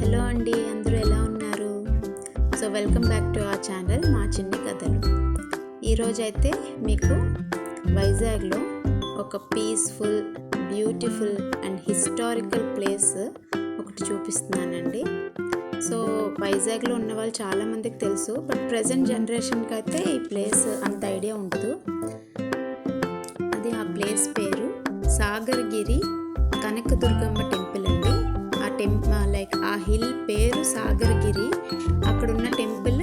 Hello అండి, అందరూ ఎలా ఉన్నారు? Welcome back to our channel మా చిన్ని కథలు. ఈరోజైతే మీకు వైజాగ్లో ఒక peaceful, beautiful and historical place ఒకటి చూపిస్తున్నానండి. వైజాగ్లో ఉన్న వాళ్ళు చాలామందికి తెలుసు, బట్ ప్రజెంట్ జనరేషన్కి అయితే ఈ ప్లేస్ అంత ఐడియా ఉండదు. అది ఆ ప్లేస్ పేరు సాగర్గిరి కనకదుర్గమ్మ టెంపుల్ అండి. ఆ హిల్ పేరు సాగర్గిరి, అక్కడున్న టెంపుల్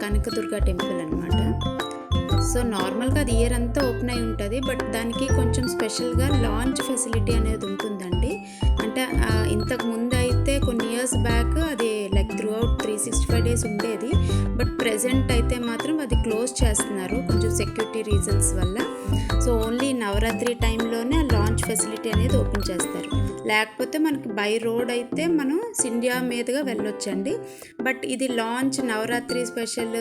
కనకదుర్గ టెంపుల్ అనమాట. నార్మల్గా అది ఇయర్ అంతా ఓపెన్ అయి ఉంటుంది, బట్ దానికి కొంచెం స్పెషల్గా లాంచ్ ఫెసిలిటీ అనేది ఉంటుందండి. అంటే ఇంతకు ముందు అయితే కొన్ని ఇయర్స్ బ్యాక్ అది త్రూ అవుట్ 365 days ఉండేది, బట్ ప్రెజెంట్ అయితే మాత్రం అది క్లోజ్ చేస్తున్నారు కొంచెం సెక్యూరిటీ రీజన్స్ వల్ల. ఓన్లీ నవరాత్రి టైంలోనే ఆ లాంచ్ ఫెసిలిటీ అనేది ఓపెన్ చేస్తారు. లేకపోతే మనకి బై రోడ్ అయితే మనం సిండియా మీదుగా వెళ్ళొచ్చండి. బట్ ఇది లాంచ్ నవరాత్రి స్పెషల్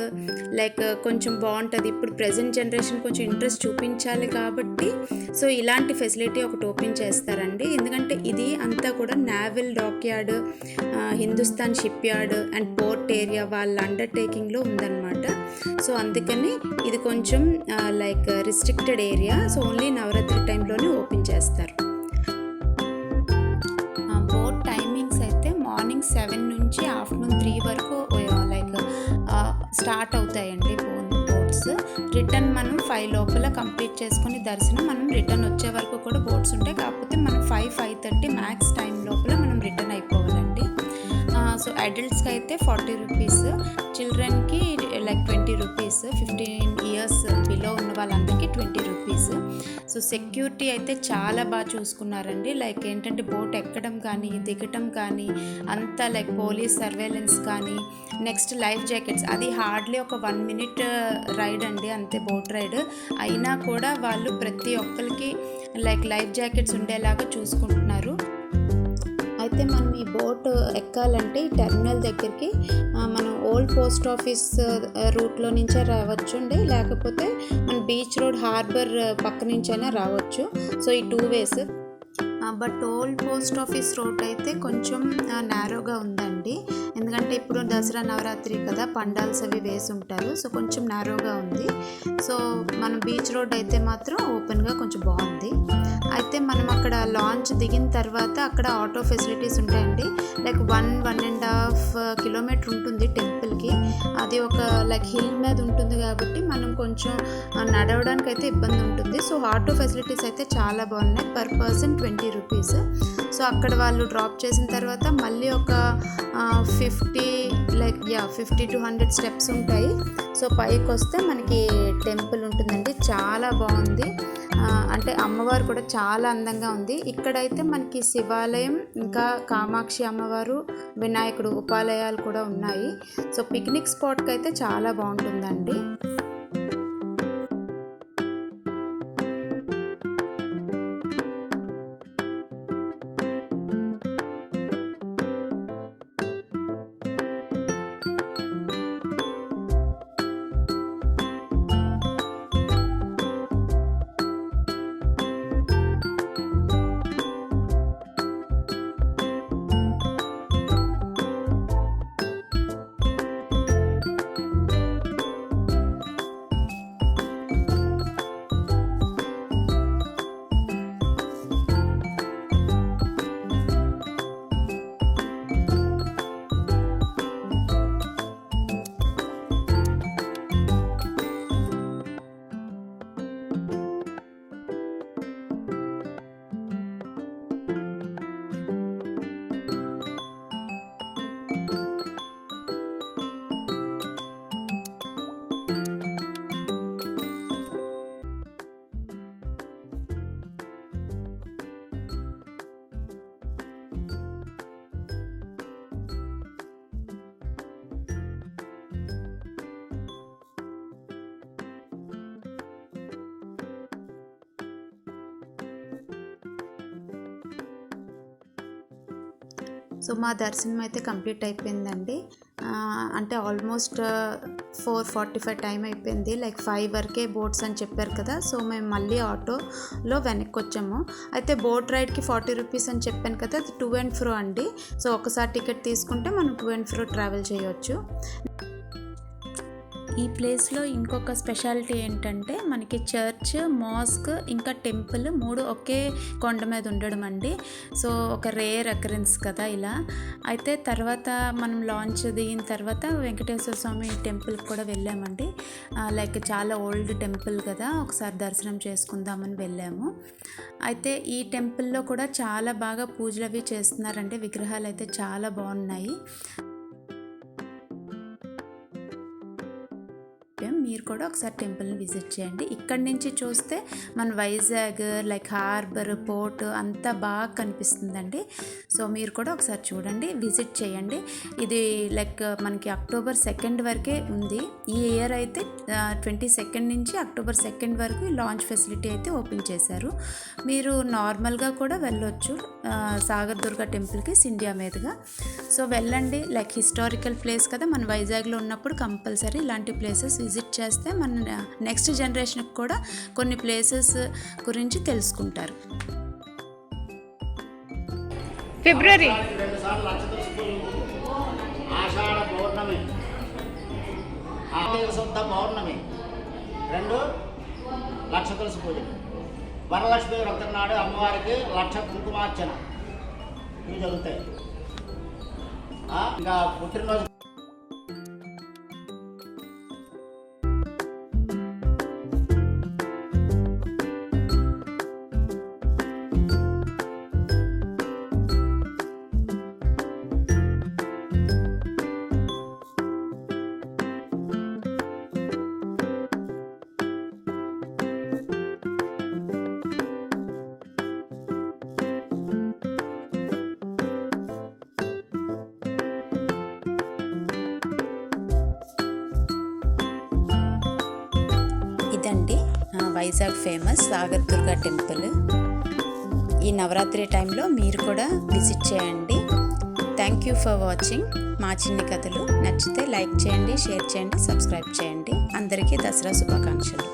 కొంచెం బాగుంటుంది. ఇప్పుడు ప్రజెంట్ జనరేషన్ కొంచెం ఇంట్రెస్ట్ చూపించాలి కాబట్టి ఇలాంటి ఫెసిలిటీ ఒకటి ఓపెన్ చేస్తారండి. ఎందుకంటే ఇది అంతా కూడా naval dockyard, Hindustan shipyard and port area వాళ్ళ అండర్టేకింగ్లో ఉందన్నమాట. అందుకని ఇది కొంచెం రిస్ట్రిక్టెడ్ ఏరియా. ఓన్లీ నవరాత్రి టైంలోనే ఓపెన్ చేస్తారు. బోట్ టైమింగ్స్ అయితే మార్నింగ్ 7 నుంచి ఆఫ్టర్నూన్ 3 వరకు స్టార్ట్ అవుతాయండి బోట్స్. రిటర్న్ మనం 5 లోపల కంప్లీట్ చేసుకుని దర్శనం మనం రిటర్న్ వచ్చే వరకు కూడా బోట్స్ ఉంటాయి. కాకపోతే మనం 5-5:30 మ్యాక్స్ టైం లోపల మనం రిటర్న్ అయిపోవాలండి. అడల్ట్స్కి అయితే 40 రూపీస్, చిల్డ్రన్కి 20 రూపీస్, 15 years బిలో ఉన్న వాళ్ళందరికీ 20 రూపీస్. సెక్యూరిటీ అయితే చాలా బాగా చూసుకున్నారండి. ఏంటంటే బోట్ ఎక్కడం కానీ దిగటం కానీ అంతా పోలీస్ సర్వేలెన్స్ కానీ, నెక్స్ట్ లైఫ్ జాకెట్స్, అది హార్డ్లీ ఒక 1 minute రైడ్ అండి, అంతే బోట్ రైడ్ అయినా కూడా వాళ్ళు ప్రతి ఒక్కరికి లైఫ్ జాకెట్స్ ఉండేలాగా చూసుకుంటున్నారు. అయితే మనం ఈ బోట్ ఎక్కాలంటే ఈ టెర్మినల్ దగ్గరికి మనం ఓల్డ్ పోస్ట్ ఆఫీస్ రూట్లో నుంచే రావచ్చు అండి, లేకపోతే మన బీచ్ రోడ్ హార్బర్ పక్క నుంచైనా రావచ్చు. ఈ 2 ways. But old post office road అయితే కొంచెం నేరోగా ఉందండి. ఎందుకంటే ఇప్పుడు దసరా నవరాత్రి కదా, పండాల్స్ అవి వేసి ఉంటారు. కొంచెం నేరోగా ఉంది. మనం బీచ్ రోడ్ అయితే మాత్రం ఓపెన్గా కొంచెం బాగుంది. అయితే మనం అక్కడ లాంచ్ దిగిన తర్వాత అక్కడ ఆటో ఫెసిలిటీస్ ఉంటాయండి. 1.5 kilometer ఉంటుంది టెంపుల్కి. అది ఒక హిల్ మీద ఉంటుంది కాబట్టి మనం కొంచెం నడవడానికి అయితే ఇబ్బంది ఉంటుంది. ఆటో ఫెసిలిటీస్ అయితే చాలా బాగున్నాయి. Per person 20 rupees. అక్కడ వాళ్ళు డ్రాప్ చేసిన తర్వాత మళ్ళీ ఒక 50 to 100 స్టెప్స్ ఉంటాయి. పైకి వస్తే మనకి టెంపుల్ ఉంటుందండి. చాలా బాగుంది. అంటే అమ్మవారు కూడా చాలా అందంగా ఉంది. ఇక్కడైతే మనకి శివాలయం, ఇంకా కామాక్షి అమ్మవారు, వినాయకుడు ఉపాలయాలు కూడా ఉన్నాయి. పిక్నిక్ స్పాట్కి అయితే చాలా బాగుంటుందండి. సో మా దర్శనం అయితే కంప్లీట్ అయిపోయిందండి. అంటే ఆల్మోస్ట్ 4:45 టైం అయిపోయింది. లైక్ 5 వరకే బోట్స్ అని చెప్పారు కదా. సో మేము మళ్ళీ ఆటోలో వెనక్కి వచ్చాము. అయితే బోట్ రైడ్కి 40 రూపీస్ అని చెప్పాను కదా, అది టు అండ్ ఫ్రో అండి. సో ఒకసారి టికెట్ తీసుకుంటే మనం టు అండ్ ఫ్రో ట్రావెల్ చేయొచ్చు. ఈ ప్లేస్లో ఇంకొక స్పెషాలిటీ ఏంటంటే మనకి చర్చ్, మాస్క్ ఇంకా టెంపుల్ 3 ఒకే కొండ మీద ఉండడం అండి. సో ఒక రేర్ అకరెన్స్ కదా ఇలా. అయితే తర్వాత మనం లాంచ్ దిగిన తర్వాత వెంకటేశ్వర స్వామి టెంపుల్కి కూడా వెళ్ళామండి. లైక్ చాలా ఓల్డ్ టెంపుల్ కదా, ఒకసారి దర్శనం చేసుకుందామని వెళ్ళాము. అయితే ఈ టెంపుల్లో కూడా చాలా బాగా పూజలు అవి చేస్తున్నారండి. విగ్రహాలు అయితే చాలా బాగున్నాయి. మీరు కూడా ఒకసారి టెంపుల్ని విజిట్ చేయండి. ఇక్కడి నుంచి చూస్తే మన వైజాగ్ లైక్ హార్బర్, పోర్ట్ అంతా బాగా కనిపిస్తుందండి. సో మీరు కూడా ఒకసారి చూడండి, విజిట్ చేయండి. ఇది లైక్ మనకి అక్టోబర్ 2 వరకే ఉంది. ఈ ఇయర్ అయితే 22 నుంచి అక్టోబర్ 2 వరకు లాంచ్ ఫెసిలిటీ అయితే ఓపెన్ చేశారు. మీరు నార్మల్గా కూడా వెళ్ళొచ్చు సాగర్ దుర్గా టెంపుల్కి సిండియా మీదుగా. సో వెళ్ళండి. లైక్ హిస్టారికల్ ప్లేస్ కదా, మన వైజాగ్లో ఉన్నప్పుడు కంపల్సరీ ఇలాంటి ప్లేసెస్ విజిట్ చేస్తే మన నెక్స్ట్ జనరేషన్కి కూడా కొన్ని ప్లేసెస్ గురించి తెలుసుకుంటారు. ఫిబ్రవరి ఆషాఢ పౌర్ణమి, శుద్ధ పౌర్ణమి 2 లక్ష తులసి పూజ, వరలక్ష్మి వ్రతం నాడు అమ్మవారికి 1,00,000 కుంకుమార్చన ఇవి జరుగుతాయి. ఇంకా పుట్టినరోజు ఇదండి వైజాగ్ ఫేమస్ సాగర్ దుర్గా టెంపుల్. ఈ నవరాత్రి టైంలో మీరు కూడా విజిట్ చేయండి. థ్యాంక్ యూ ఫర్ వాచింగ్ మా చిన్ని కథలు. నచ్చితే లైక్ చేయండి, షేర్ చేయండి, సబ్స్క్రైబ్ చేయండి. అందరికీ దసరా శుభాకాంక్షలు.